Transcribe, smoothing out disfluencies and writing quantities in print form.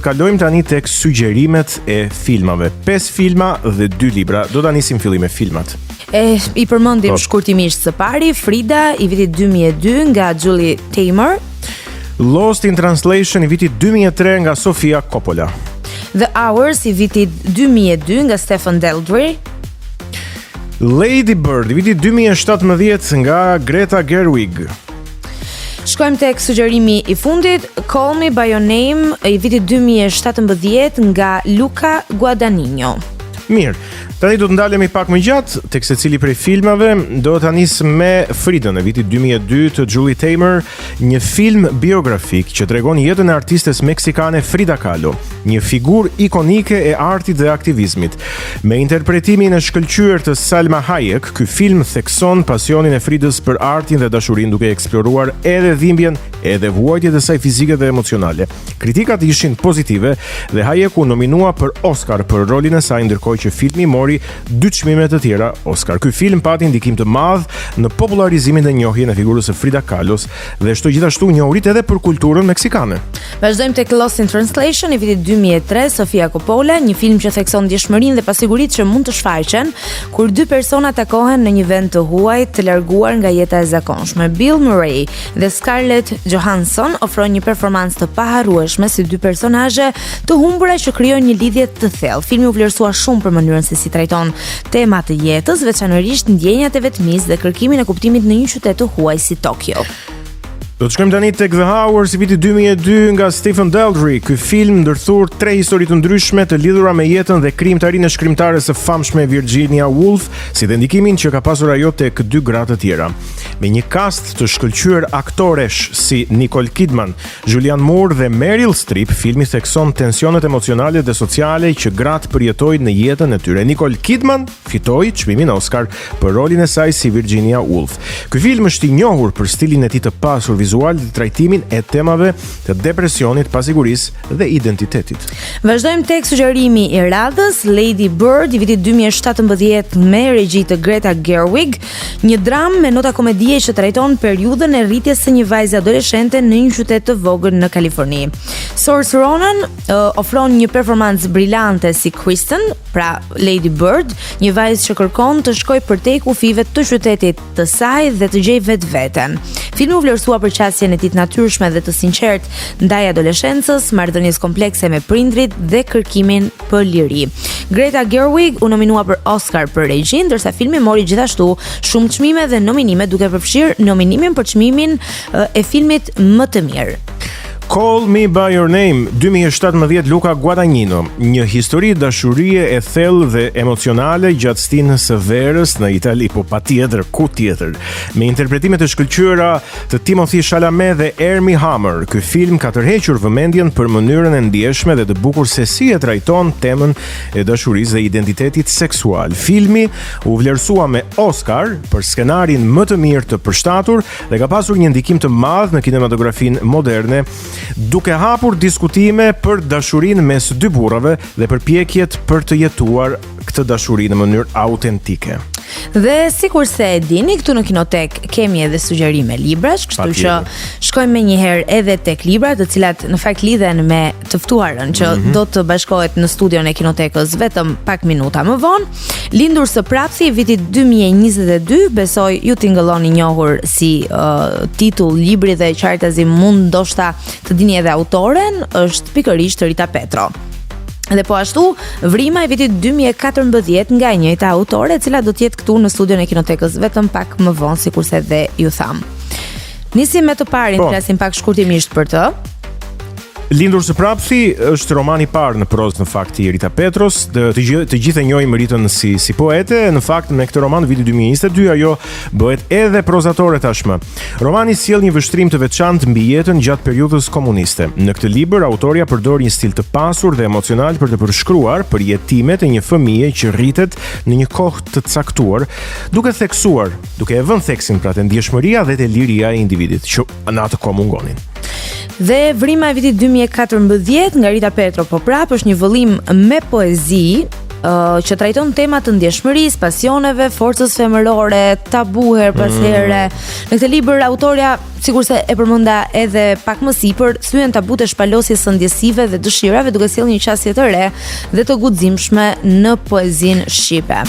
kalojmë tani tek sugjerimet e filmave. 5 filma dhe 2 libra. Do ta nisim fillim me filmat. I përmendim shkurtimisht së pari, Frida i vitit 2002 nga Julie Taymor, Lost in Translation i vitit 2003 nga Sofia Coppola, The Hours i vitit 2002 nga Stephen Daldry, Lady Bird i vitit 2017 nga Greta Gerwig. Shkojmë tek sugjerimi i fundit, Call Me By Your Name i vitit 2017 nga Luca Guadagnino. Mirë, tani do të ndalemi pak më gjatë tek secili prej filmave. Do ta nis me Fridën e vitit 2002 të Julie Taymor, një film biografik që tregon jetën e artistes meksikane Frida Kahlo, një figurë ikonike e artit dhe aktivizmit. Me interpretimin e shkëlqyer të Salma Hayek, ky film thekson pasionin e Fridës për artin dhe dashurinë, duke eksploruar edhe dhimbjen, edhe vuajtjet e saj fizike dhe emocionale. Kritikat ishin pozitive dhe Hayek u nominua për Oscar për rolin e saj, ndërkohë që filmi mori 2 çmime të tjera Oscar. Ky film pati ndikim të madh në popularizimin dhe njohjen e figurës së Frida Kahlos dhe ashtu gjithashtu njohurit edhe për kulturën meksikane. Vazhdojmë tek Lost in Translation i vitit 2003, Sofia Coppola, një film që thekson ndjeshmërinë dhe pasiguritë që mund të shfaqen kur 2 persona takohen në një vend të huaj të larguar nga jeta e zakonshme. Bill Murray dhe Scarlett Johansson ofrojnë një performancë të paharrueshme si 2 personazhe të humbura që krijojnë një lidhje të thellë. Filmi u vlerësua shumë për mënyrën se si trajton temat të jetës, veçanërisht ndjenjat e vetmisë dhe kërkimin e kuptimit në një qytet të huaj si Tokyo. Do të shkojmë tani tek The Hours i vitit 2002 nga Stephen Daldry. Ky film ndërthur 3 histori të ndryshme të lidhura me jetën dhe krijimtarinë e shkrimtares së famshme Virginia Woolf, si dhe ndikimin që ka pasur ajo tek 2 gra të tjera. Me një cast të shkëlqyer aktoresh si Nicole Kidman, Julianne Moore dhe Meryl Streep, filmi thekson tensionet emocionale dhe sociale që gratë përjetojnë në jetën e tyre. Nicole Kidman fitoi çmimin Oscar për rolin e saj si Virginia Woolf. Ky film është i njohur për stilin e tij të pasur vizual dhe trajtimin e temave të depresionit, pasigurisë dhe identitetit. Vazhdojmë tek sugjerimi i radhës, Lady Bird i vitit 2017 me regji të Greta Gerwig, një dramë me nota komedie që trajton periudhën e rritjes së një vajze adoleshente në një qytet të vogël në Kaliforni. Saoirse Ronan ofron një performancë brillante si Kristen, pra Lady Bird, një vajzë që kërkon të shkojë përtej kufive të qytetit të saj dhe të gjejë vetveten. Filmi u vlerësua për qasjen e tij të natyrshme dhe të sinqertë ndaj adoleshencës, marrëdhënies komplekse me prindrit dhe kërkimin për liri. Greta Gerwig u nominua për Oscar për regji, ndërsa filmi mori gjithashtu shumë çmime dhe nominime, duke përfshirë nominimin për çmimin e filmit më të mirë. Call Me By Your Name, 2017, Luca Guadagnino, një histori dashurie e thellë dhe emocionale gjatë stinës së verës në Itali, po patjetër ku tjetër. Me interpretimet e shkëlqyera të Timothy Chalamet dhe Armie Hammer, ky film ka tërhequr vëmendjen për mënyrën e ndjeshme dhe të bukur se si e trajton temën e dashurisë dhe identitetit seksual. Filmi u vlerësua me Oscar për skenarin më të mirë të përshtatur dhe ka pasur një ndikim të madh në kinematografinë moderne, duke hapur diskutime për dashurinë mes 2 burrave dhe përpjekjet për të jetuar këtë dashuri në mënyrë autentike. Dhe sikurse e dini, këtu në Kinotek kemi edhe sugjerime librash, kështu që shkojmë menjëherë edhe tek librat, të cilat në fakt lidhen me të ftuarën që do të bashkohet në studion e Kinotekës vetëm pak minuta më vonë. Lindur së prapthi vitit 2022, besoj ju tingëlloni njohur si titull libri dhe qartazi mund ndoshta të dini edhe autoren, është pikërisht Rita Petro. Dhe po ashtu, Vrima e vitit 2014 nga e njëjta autore, e cila do të jetë këtu në studion e Kinotekës vetëm pak më vonë, sikurse dhe ju tham. Nisim me të parin, flasim pak shkurtimisht për të. Lindur së prapthi është romani i parë në prozë në fakt i Rita Petros. Të gjithë e njohim Ritën si poete. Në fakt me këtë roman viti 2022 ajo bëhet edhe prozatore tashmë. Romani sjell një vështrim të veçantë mbi jetën gjatë periudhës komuniste. Në këtë libër autoria përdor një stil të pasur dhe emocional për të përshkruar përjetimet e një fëmie që rritet në një kohë të caktuar, duke e vënë theksin pra te ndjeshmëria dhe te liria e individit që në atë kohë mungonin. Dhe Vrima e vitit 2014 nga Rita Petro, po prap është një vëllim me poezi që trajton tema të ndjeshmërisë, pasioneve, forcës femërore, tabu her pas here. Në këtë libër autorja, sikurse e përmenda edhe pak më sipër, thyen tabut e shpalosjes së ndjesive dhe dëshirave, duke sjellë një qasje të re dhe të guximshme në poezinë shqipe.